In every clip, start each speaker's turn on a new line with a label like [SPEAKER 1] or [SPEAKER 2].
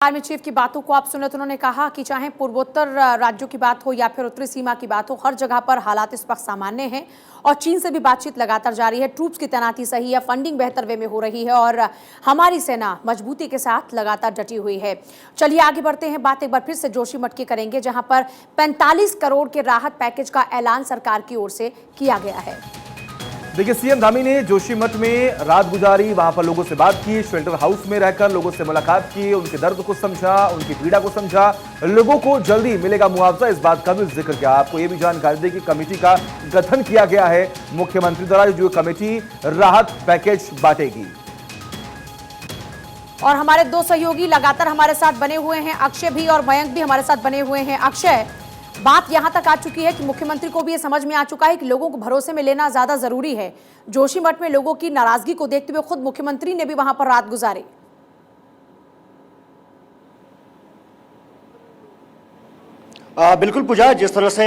[SPEAKER 1] Army chief की बातों को आप सुने तो उन्होंने कहा कि चाहे पूर्वोत्तर राज्यों की बात हो या फिर उत्तरी सीमा की बात हो, हर जगह पर हालात इस वक्त सामान्य हैं और चीन से भी बातचीत लगातार जारी है। ट्रूप्स की तैनाती सही है, फंडिंग बेहतर वे में हो रही है और हमारी सेना मजबूती के साथ लगातार डटी हुई है। चलिए आगे बढ़ते हैं, बात एक बार फिर से जोशीमठ की करेंगे, जहां पर 45 करोड़ के राहत पैकेज का ऐलान सरकार की ओर से किया गया है।
[SPEAKER 2] देखिए, सीएम धामी ने जोशीमठ में रात गुजारी, वहां पर लोगों से बात की, शेल्टर हाउस में रहकर लोगों से मुलाकात की, उनके दर्द को समझा, उनकी पीड़ा को समझा, लोगों को जल्दी मिलेगा मुआवजा, इस बात का भी जिक्र किया। आपको यह भी जानकारी दें कि कमेटी का गठन किया गया है मुख्यमंत्री द्वारा, जो कमेटी राहत पैकेज बांटेगी।
[SPEAKER 1] और हमारे दो सहयोगी लगातार हमारे साथ बने हुए हैं, अक्षय भी और मयंक भी हमारे साथ बने हुए हैं। अक्षय, बात यहां तक आ चुकी है कि मुख्यमंत्री को भी ये समझ में आ चुका है कि लोगों को भरोसे में लेना ज्यादा जरूरी है। जोशीमठ में लोगों की नाराजगी को देखते हुए खुद मुख्यमंत्री ने भी वहां पर रात गुजारी।
[SPEAKER 3] बिल्कुल पूजा, जिस तरह से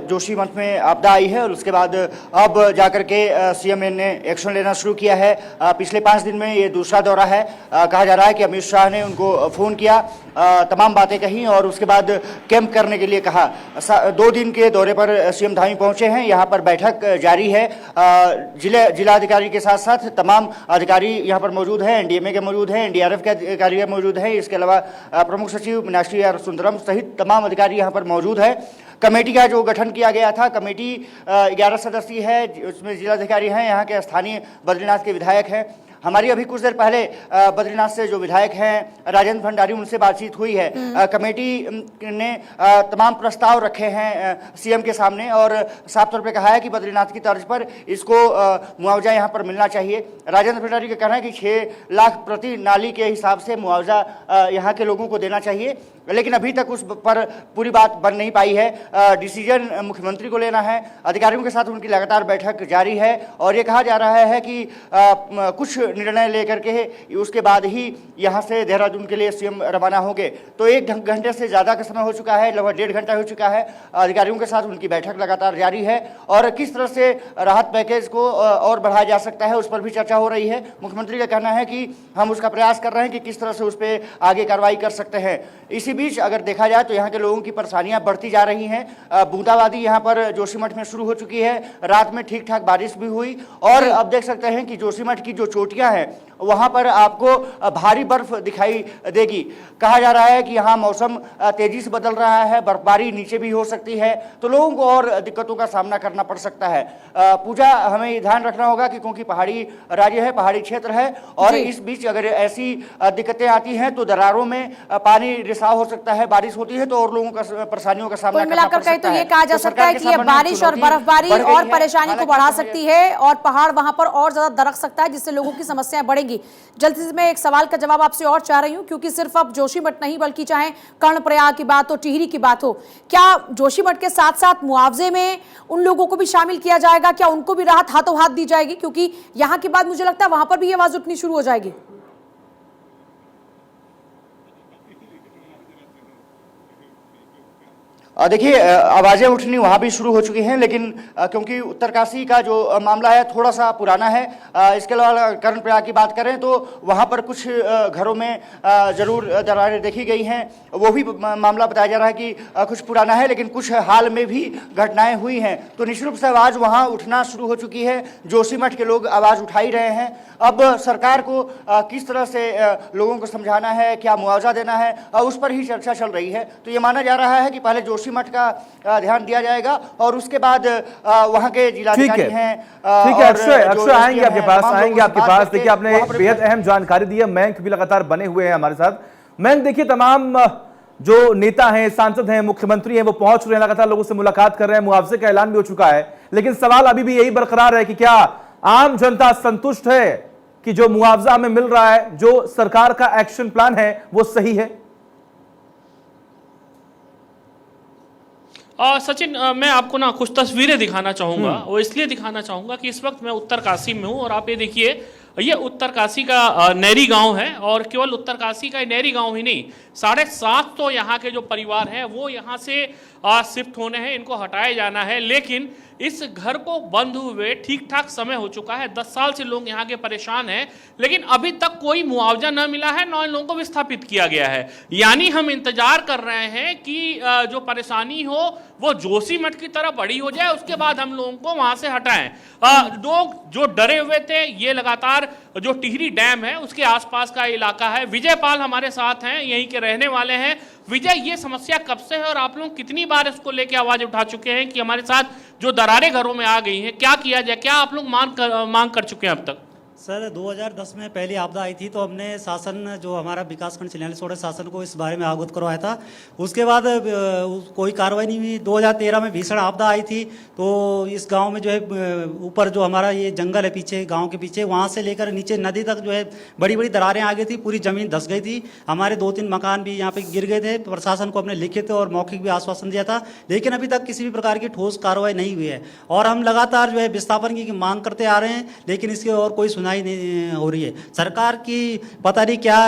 [SPEAKER 3] जोशीमठ में आपदा आई है और उसके बाद अब जाकर के सीएम ने एक्शन लेना शुरू किया है। पिछले 5 दिन में ये दूसरा दौरा है। कहा जा रहा है कि अमित शाह ने उनको फ़ोन किया, तमाम बातें कही और उसके बाद कैंप करने के लिए कहा। 2 दिन के दौरे पर सीएम धामी पहुंचे हैं। यहाँ पर बैठक जारी है। जिलाधिकारी के साथ साथ तमाम अधिकारी यहाँ पर मौजूद हैं, एनडीएमए के मौजूद हैं, एनडीआरएफ के अधिकारी मौजूद हैं। इसके अलावा प्रमुख सचिव मीनाक्षी आर सुंदरम सहित तमाम अधिकारी यहाँ पर मौजूद है। कमेटी का जो गठन किया गया था, कमेटी 11 सदस्यीय है, उसमें जिलाधिकारी हैं, यहाँ के स्थानीय बद्रीनाथ के विधायक हैं। हमारी अभी कुछ देर पहले बद्रीनाथ से जो विधायक हैं राजेंद्र भंडारी, उनसे बातचीत हुई है। कमेटी ने तमाम प्रस्ताव रखे हैं सीएम के सामने और साफ तौर पे कहा है कि बद्रीनाथ की तर्ज पर इसको मुआवजा यहाँ पर मिलना चाहिए। राजेंद्र भंडारी का कहना है कि 6 लाख प्रति नाली के हिसाब से मुआवजा यहाँ के लोगों को देना चाहिए, लेकिन अभी तक उस पर पूरी बात बन नहीं पाई है। डिसीजन मुख्यमंत्री को लेना है। अधिकारियों के साथ उनकी लगातार बैठक जारी है और ये कहा जा रहा है कि कुछ निर्णय लेकर के उसके बाद ही यहाँ से देहरादून के लिए सीएम रवाना होंगे। तो 1 घंटे से ज़्यादा का समय हो चुका है, लगभग 1.5 घंटा हो चुका है। अधिकारियों के साथ उनकी बैठक लगातार जारी है और किस तरह से राहत पैकेज को और बढ़ाया जा सकता है उस पर भी चर्चा हो रही है। मुख्यमंत्री का कहना है कि हम उसका प्रयास कर रहे हैं कि किस तरह से उस पर आगे कार्रवाई कर सकते हैं। इसी बीच अगर देखा जाए तो यहाँ के लोगों की परेशानियां बढ़ती जा रही हैं। बूंदाबांदी यहाँ पर जोशीमठ में शुरू हो चुकी है। रात में ठीक ठाक बारिश भी हुई और अब देख सकते हैं कि जोशीमठ की जो चोटियां हैं वहां पर आपको भारी बर्फ दिखाई देगी। कहा जा रहा है कि यहाँ मौसम तेजी से बदल रहा है, बर्फबारी नीचे भी हो सकती है, तो लोगों को और दिक्कतों का सामना करना पड़ सकता है। पूजा, हमें ध्यान रखना होगा कि क्योंकि पहाड़ी राज्य है, पहाड़ी क्षेत्र है और इस बीच अगर ऐसी दिक्कतें आती हैं तो दरारों में पानी रिसाव हो सकता है, बारिश होती है तो और लोगों का परेशानियों का सामना करना पड़ सकता है।
[SPEAKER 1] तो ये कहा जा सकता है कि ये बारिश और बर्फबारी और परेशानी को बढ़ा सकती है और पहाड़ वहां पर और ज्यादा दरक सकता है, जिससे लोगों की समस्याएं बढ़ेंगी। जल्दी से मैं एक सवाल का जवाब आपसे और चाह रही हूं, क्योंकि सिर्फ अब जोशीमठ नहीं बल्कि चाहे कर्णप्रयाग की बात हो, टिहरी की बात हो, क्या जोशीमठ के साथ साथ मुआवजे में उन लोगों को भी शामिल किया जाएगा? क्या उनको भी राहत हाथों हाथ दी जाएगी? क्योंकि यहां की बात मुझे लगता है वहां पर भी ये आवाज उठनी शुरू हो जाएगी।
[SPEAKER 3] देखिए, आवाज़ें उठनी वहाँ भी शुरू हो चुकी हैं, लेकिन क्योंकि उत्तरकाशी का जो मामला है थोड़ा सा पुराना है। इसके अलावा कर्णप्रयाग की बात करें तो वहाँ पर कुछ घरों में ज़रूर दरारें देखी गई हैं। वो भी मामला बताया जा रहा है कि कुछ पुराना है, लेकिन कुछ हाल में भी घटनाएं हुई हैं। तो निश्चित रूप से आवाज़ वहाँ उठना शुरू हो चुकी है। जोशीमठ के लोग आवाज़ उठा ही रहे हैं। अब सरकार को किस तरह से लोगों को समझाना है, क्या मुआवजा देना है, उस पर ही चर्चा चल रही है। तो ये माना जा रहा है कि पहले जोशीमठ का ध्यान दिया जाएगा और उसके बाद वहां के जिलाधिकारी हैं।
[SPEAKER 2] ठीक है अक्षय, आएंगे आपके पास। देखिए, आपने बेहद अहम जानकारी दी है। मयंक भी लगातार बने हुए हैं हमारे साथ। मयंक, देखिए, तमाम जो नेता हैं, सांसद हैं, मुख्यमंत्री हैं, वो पहुंच रहे हैं, लगातार लोगों से मुलाकात कर रहे हैं, मुआवजे का ऐलान भी हो चुका है, लेकिन सवाल अभी भी यही बरकरार है कि क्या आम जनता संतुष्ट है कि जो मुआवजा हमें मिल रहा है, जो सरकार का एक्शन प्लान है, वो सही है?
[SPEAKER 4] सचिन, मैं आपको ना कुछ तस्वीरें दिखाना चाहूँगा। वो इसलिए दिखाना चाहूँगा कि इस वक्त मैं उत्तरकाशी में हूँ और आप ये देखिए, ये उत्तरकाशी का नहरी गांव है और केवल उत्तरकाशी का नहरी गांव ही नहीं, 750 यहाँ के जो परिवार हैं वो यहाँ से शिफ्ट होने हैं, इनको हटाया जाना है। लेकिन इस घर को बंद हुए ठीक ठाक समय हो चुका है, 10 साल से लोग यहाँ के परेशान हैं, लेकिन अभी तक कोई मुआवजा न मिला है, न इन लोगों को विस्थापित किया गया है। यानी हम इंतजार कर रहे हैं कि जो परेशानी हो वो जोशीमठ की तरफ बड़ी हो जाए, उसके बाद हम लोगों को वहां से हटाएं। लोग जो डरे हुए थे, ये लगातार जो टिहरी डैम है उसके आसपास का इलाका है। विजय पाल हमारे साथ हैं, यहीं के रहने वाले हैं। विजय, ये समस्या कब से है और आप लोग कितनी बार इसको लेके आवाज उठा चुके हैं कि हमारे साथ जो दरारें घरों में आ गई हैं, क्या किया जाए? क्या आप लोग मांग कर चुके हैं अब तक?
[SPEAKER 5] सर 2010 में पहली आपदा आई थी तो हमने शासन, जो हमारा विकासखंड चिन्यालीसोड़ा शासन को इस बारे में अवगत करवाया था। उसके बाद कोई कार्रवाई नहीं हुई। 2013 में भीषण आपदा आई थी तो इस गांव में जो है ऊपर जो हमारा ये जंगल है पीछे, गांव के पीछे, वहां से लेकर नीचे नदी तक जो है बड़ी बड़ी दरारें आ गई थी, पूरी ज़मीन धंस गई थी। हमारे 2-3 मकान भी यहाँ पर गिर गए थे। प्रशासन को हमने लिखित और मौखिक भी आश्वासन दिया था, लेकिन अभी तक किसी भी प्रकार की ठोस कार्रवाई नहीं हुई है और हम लगातार जो है विस्थापन की मांग करते आ रहे हैं, लेकिन इसकी और कोई सुनाई नहीं हो रही है। सरकार की पता नहीं क्या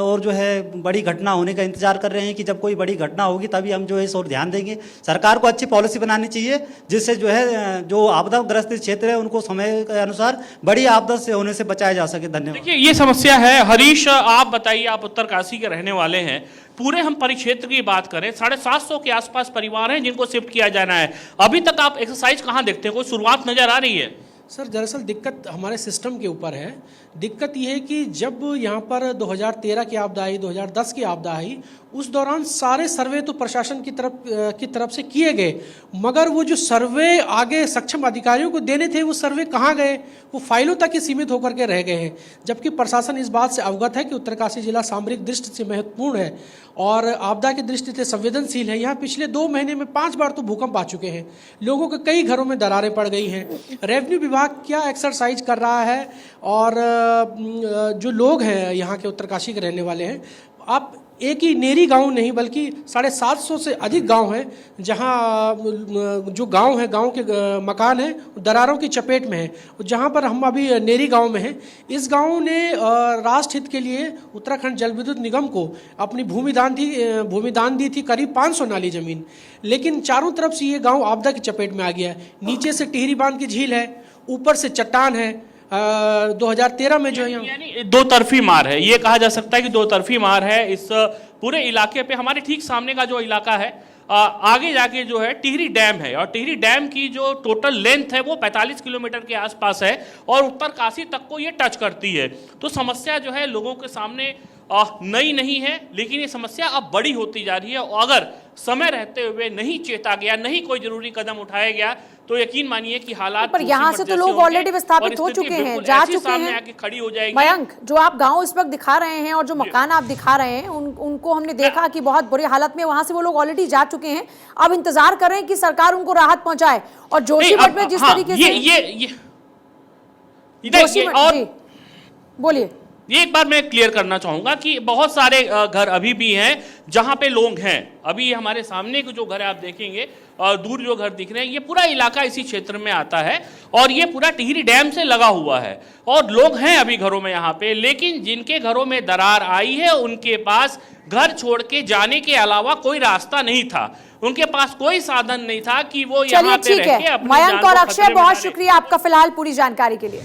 [SPEAKER 5] और जो है बड़ी घटना होने का इंतजार कर रहे हैं कि जब कोई बड़ी घटना होगी तभी हम जो है इस और ध्यान देंगे। सरकार को अच्छी पॉलिसी बनानी चाहिए जिससे जो है जो आपदाग्रस्त क्षेत्र है उनको समय के अनुसार बड़ी आपदा से होने से बचाया जा सके। धन्यवाद।
[SPEAKER 4] देखिए, ये समस्या है। हरीश, आप बताइए, आप उत्तरकाशी के रहने वाले हैं। पूरे हम परिक्षेत्र की बात करें, 750 के आसपास परिवार हैं जिनको शिफ्ट किया जाना है। अभी तक आप एक्सरसाइज कहाँ देखते हैं? कोई शुरुआत नजर आ रही है?
[SPEAKER 6] सर दरअसल दिक्कत हमारे सिस्टम के ऊपर है। दिक्कत यह है कि जब यहाँ पर 2013 की आपदा आई, 2010 की आपदा आई, उस दौरान सारे सर्वे तो प्रशासन की तरफ से किए गए, मगर वो जो सर्वे आगे सक्षम अधिकारियों को देने थे वो सर्वे कहाँ गए? वो फाइलों तक ही सीमित होकर के रह गए हैं। जबकि प्रशासन इस बात से अवगत है कि उत्तरकाशी जिला सामरिक दृष्टि से महत्वपूर्ण है और आपदा की दृष्टि से संवेदनशील है। यहाँ पिछले 2 महीने में 5 बार तो भूकंप आ चुके हैं, लोगों के कई घरों में दरारें पड़ गई हैं। रेवेन्यू विभाग क्या एक्सरसाइज कर रहा है और जो लोग हैं यहाँ के उत्तरकाशी के रहने वाले हैं, आप एक ही नेरी गांव नहीं बल्कि 750 से अधिक गांव हैं जहां जो गांव है, गांव के मकान हैं दरारों की चपेट में है। जहां पर हम अभी नेरी गांव में हैं, इस गांव ने राष्ट्र हित के लिए उत्तराखंड जल विद्युत निगम को अपनी भूमिदान दी थी करीब 500 नाली जमीन, लेकिन चारों तरफ से ये गांव आपदा की चपेट में आ गया है। नीचे से टिहरी बांध की झील है, ऊपर से चट्टान है। 2013 में जो है
[SPEAKER 4] यानी दो तरफी मार है, ये कहा जा सकता है कि दो तरफी मार है इस पूरे इलाके पे। हमारे ठीक सामने का जो इलाका है, आगे जाके जो है टिहरी डैम है और टिहरी डैम की जो टोटल लेंथ है वो 45 किलोमीटर के आसपास है और उत्तरकाशी तक को ये टच करती है। तो समस्या जो है लोगों के सामने नई नहीं है, लेकिन ये समस्या अब बड़ी होती जा रही है और अगर समय रहते हुए नहीं चेता गया, नहीं कोई जरूरी कदम उठाया गया तो यकीन मानिए कि हालात
[SPEAKER 1] पर यहाँ से तो लोग ऑलरेडी विस्थापित हो चुके हैं, जा चुके हैं,
[SPEAKER 4] खड़ी हो जाएगी।
[SPEAKER 1] मयंक, जो आप गांव इस वक्त दिखा रहे हैं और जो मकान आप दिखा रहे हैं उनको हमने देखा कि बहुत बुरी हालत में वहां से वो लोग ऑलरेडी जा चुके हैं। अब इंतजार कर रहे हैं कि सरकार उनको राहत पहुंचाए। और जोशीमठ में जिस तरीके से बोलिए,
[SPEAKER 4] ये एक बार मैं क्लियर करना चाहूंगा कि बहुत सारे घर अभी भी हैं जहां पे लोग हैं। अभी हमारे सामने के जो घर है आप देखेंगे, दूर जो घर दिख रहे हैं, ये पूरा इलाका इसी क्षेत्र में आता है और ये पूरा टिहरी डैम से लगा हुआ है और लोग हैं अभी घरों में यहाँ पे। लेकिन जिनके घरों में दरार आई है उनके पास घर छोड़ के जाने के अलावा कोई रास्ता नहीं था, उनके पास कोई साधन नहीं था कि वो यहाँ पे रह के अपनी जान को खतरे में डालें।
[SPEAKER 1] मयंक और अक्षय, बहुत शुक्रिया आपका फिलहाल पूरी जानकारी के लिए।